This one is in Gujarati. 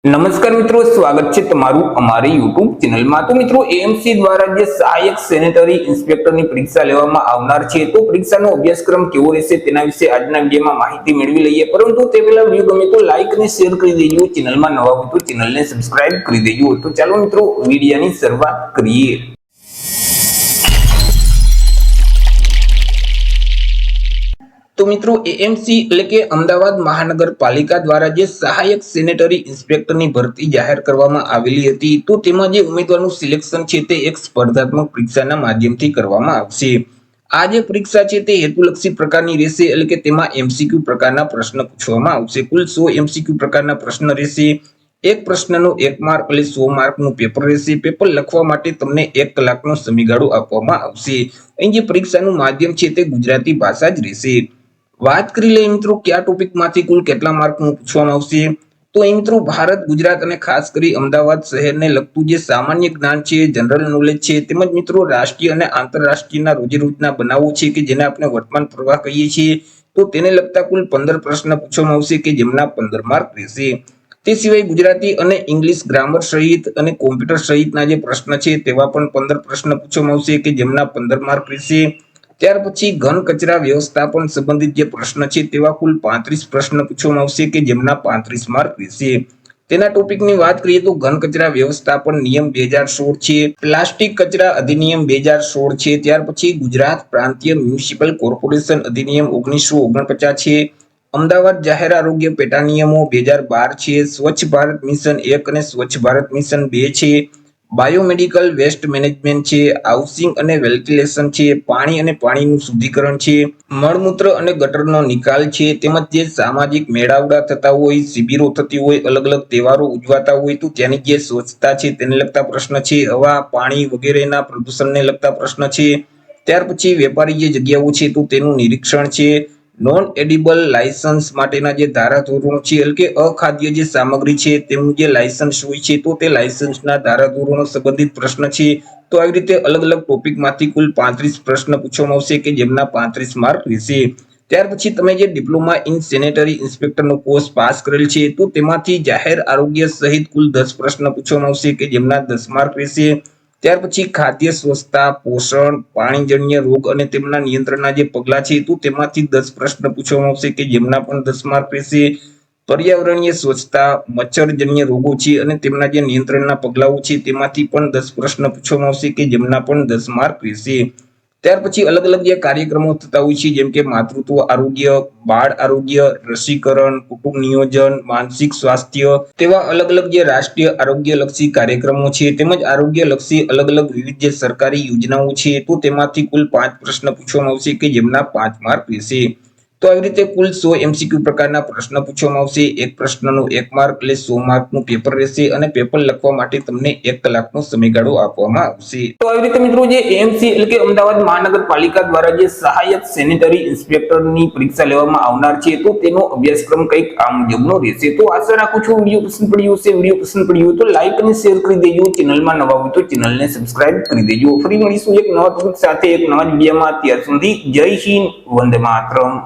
નમસ્કાર મિત્રો, સ્વાગત છે તમારું અમારી YouTube ચેનલમાં। તો મિત્રો, એએમસી દ્વારા જે સહાયક સેનેટરી ઇન્સ્પેક્ટરની પરીક્ષા લેવામાં આવનાર છે, તો પરીક્ષાનો અભ્યાસક્રમ કેવો રહેશે તેના વિશે આજના વિડીયોમાં માહિતી મેળવી લઈએ। પરંતુ તે પહેલા વિડીયો ગમે તો લાઈક અને શેર કરી દેજો, ચેનલમાં નવા હોય તો ચેનલને સબસ્ક્રાઇબ કરી દેજો। તો ચાલો મિત્રો, વિડીયોની શરૂઆત કરીએ। તો મિત્રો, એએમસી એટલે કે અમદાવાદ મહાનગરપાલિકા દ્વારા જે સહાયક સેનેટરી ઇન્સ્પેક્ટરની ભરતી જાહેર કરવામાં આવેલી હતી, તો તેમાં જે ઉમેદવારનું સિલેક્શન છે તે એક સ્પર્ધાત્મક પરીક્ષાના માધ્યમથી કરવામાં આવશે। આ જે પરીક્ષા છે તે હેતુલક્ષી પ્રકારની રહેશે, એટલે કે તેમાં એમસીક્યુ પ્રકારના પ્રશ્ન પૂછવામાં આવશે। કુલ 100 એમસીક્યુ પ્રકારના પ્રશ્ન રહેશે। એક પ્રશ્નનો 1 માર્ક એટલે 100 માર્કનું પેપર રહેશે। પેપર લખવા માટે તમને 1 કલાકનો સમયગાળો આપવામાં આવશે। અહીં જે પરીક્ષાનું માધ્યમ છે તે ગુજરાતી ભાષા જ રહેશે। વાત કરી લઈએ મિત્રો, કયા ટોપિકમાંથી કુલ કેટલા માર્કનું પૂછવામાં આવશે, તો અહીં મિત્રો ભારત, ગુજરાત અને ખાસ કરી અમદાવાદ શહેરને લગતું જે સામાન્ય જ્ઞાન છે, જનરલ નોલેજ છે, તેમજ મિત્રો રાષ્ટ્રીય અને આંતરરાષ્ટ્રીયના રોજેરોજના બનાવો છે કે જેને આપણે વર્તમાન પ્રવાહ કહીએ છીએ, તો તેને લગતા કુલ 15 પ્રશ્ન પૂછવામાં આવશે કે જેમના 15 માર્ક રહેશે। તે સિવાય ગુજરાતી અને ઇંગ્લિશ ગ્રામર સહિત અને કોમ્પ્યુટર સહિતના જે પ્રશ્ન છે તેવા પણ 15 પ્રશ્ન પૂછવામાં આવશે કે જેમના 15 માર્ક રહેશે। ત્યાર પછી ઘન કચરા વ્યવસ્થાપન સંબંધિત જે પ્રશ્ન છે તેવા કુલ 35 પ્રશ્ન પૂછવામાં આવશે કે જેમના 35 માર્ક રહેશે। તેના ટોપિકની વાત કરીએ તો ઘન કચરા વ્યવસ્થાપન નિયમ 2016 છે, પ્લાસ્ટિક કચરા અધિનિયમ 2016 છે, ત્યાર પછી ગુજરાત પ્રાંતીય મ્યુનિસિપલ કોર્પોરેશન અધિનિયમ 1949 છે, અમદાવાદ જાહેર આરોગ્ય પેટા નિયમો 2012 છે, સ્વચ્છ ભારત મિશન 1 અને સ્વચ્છ ભારત મિશન 2 છે, બાયોમેડિકલ વેસ્ટ મેનેજમેન્ટ છે, હાઉસિંગ અને વેન્ટિલેશન છે, પાણી અને પાણીનું શુદ્ધિકરણ છે, મળમૂત્ર અને ગટરનો નિકાલ છે, તેમજ જે સામાજિક મેળાવડા થતા હોય, શિબિરો થતી હોય, અલગ અલગ તહેવારો ઉજવાતા હોય તો ત્યાંની જે સ્વચ્છતા છે તેને લગતા પ્રશ્ન છે, હવા, પાણી વગેરેના પ્રદૂષણને લગતા પ્રશ્ન છે। ત્યાર પછી વેપારી જે જગ્યાઓ છે તો તેનું નિરીક્ષણ છે, નોન એડિબલ લાયસન્સ માટેના જે ધારાધોરણો છે, એટલે કે અખાદ્ય જે સામગ્રી છે તેમનું જે લાયસન્સ હોય છે તો તે લાયસન્સના ધારાધોરણો સંબંધિત પ્રશ્ન છે। તો આવી રીતે અલગ અલગ ટોપિકમાંથી કુલ 35 પ્રશ્ન પૂછવામાં આવશે કે જેમના 35 માર્ક રહેશે। ત્યાર પછી તમે જે ડિપ્લોમા ઇન સેનેટરી ઇન્સ્પેક્ટરનો કોર્સ પાસ કરેલ છે તો તેમાંથી જાહેર આરોગ્ય સહિત કુલ 10 પ્રશ્ન પૂછવામાં આવશે કે જેમના 10 માર્ક રહેશે। ત્યાર પછી ખાદ્ય સ્વચ્છતા, પોષણ, પાણીજન્ય રોગ અને તેમના નિયંત્રણના જે પગલાં છે તો તેમાંથી 10 પ્રશ્ન પૂછવામાં આવશે કે જેમના પણ 10 માર્ક રહેશે। પર્યાવરણીય સ્વચ્છતા, મચ્છરજન્ય રોગો છે અને તેમના જે નિયંત્રણના પગલાઓ છે તેમાંથી પણ 10 પ્રશ્ન પૂછવામાં આવશે કે જેમના પણ 10 માર્ક રહેશે। ત્યાર પછી અલગ અલગ જે કાર્યક્રમો થતા હોય છે જેમ કે માતૃત્વ આરોગ્ય, બાળ આરોગ્ય, રસીકરણ, કુટુંબ નિયોજન, માનસિક સ્વાસ્થ્ય, તેવા અલગ અલગ જે રાષ્ટ્રીય આરોગ્ય લક્ષી કાર્યક્રમો છે તેમજ આરોગ્ય લક્ષી અલગ અલગ વિવિધ જે સરકારી યોજનાઓ છે તો તેમાંથી કુલ 5 પ્રશ્ન પૂછવામાં આવશે કે જેમના 5 માર્ક રહેશે। તો આવી રીતે કુલ 100 એમસીક્યુ પ્રકારના પ્રશ્ન પૂછવામાં આવશે। એક પ્રશ્નનો 1 માર્ક એટલે 100 માર્કનું પેપર રહેશે અને પેપર લખવા માટે તમને 1 કલાકનો સમયગાળો આપવામાં આવશે। તો આવી રીતે મિત્રો જે એએમસી એટલે કે અમદાવાદ મહાનગરપાલિકા દ્વારા જે સહાયક સેનેટરી ઇન્સ્પેક્ટરની પરીક્ષા લેવામાં આવનાર છે તો તેનો અભ્યાસક્રમ કંઈક આ મુજબનો રહેશે। તો આશા રાખું છું વિડીયો પસંદ પડ્યો હશે। વિડીયો પસંદ પડ્યો હોય તો લાઈક અને શેર કરી દેજો, ચેનલમાં નવા હોય તો ચેનલને સબસ્ક્રાઇબ કરી દેજો। ફરી મળીશું એક નવા ટોપિક સાથે એક નવા વિડીયોમાં। ત્યાર સુધી જય હિન્દ, વંદે માતરમ।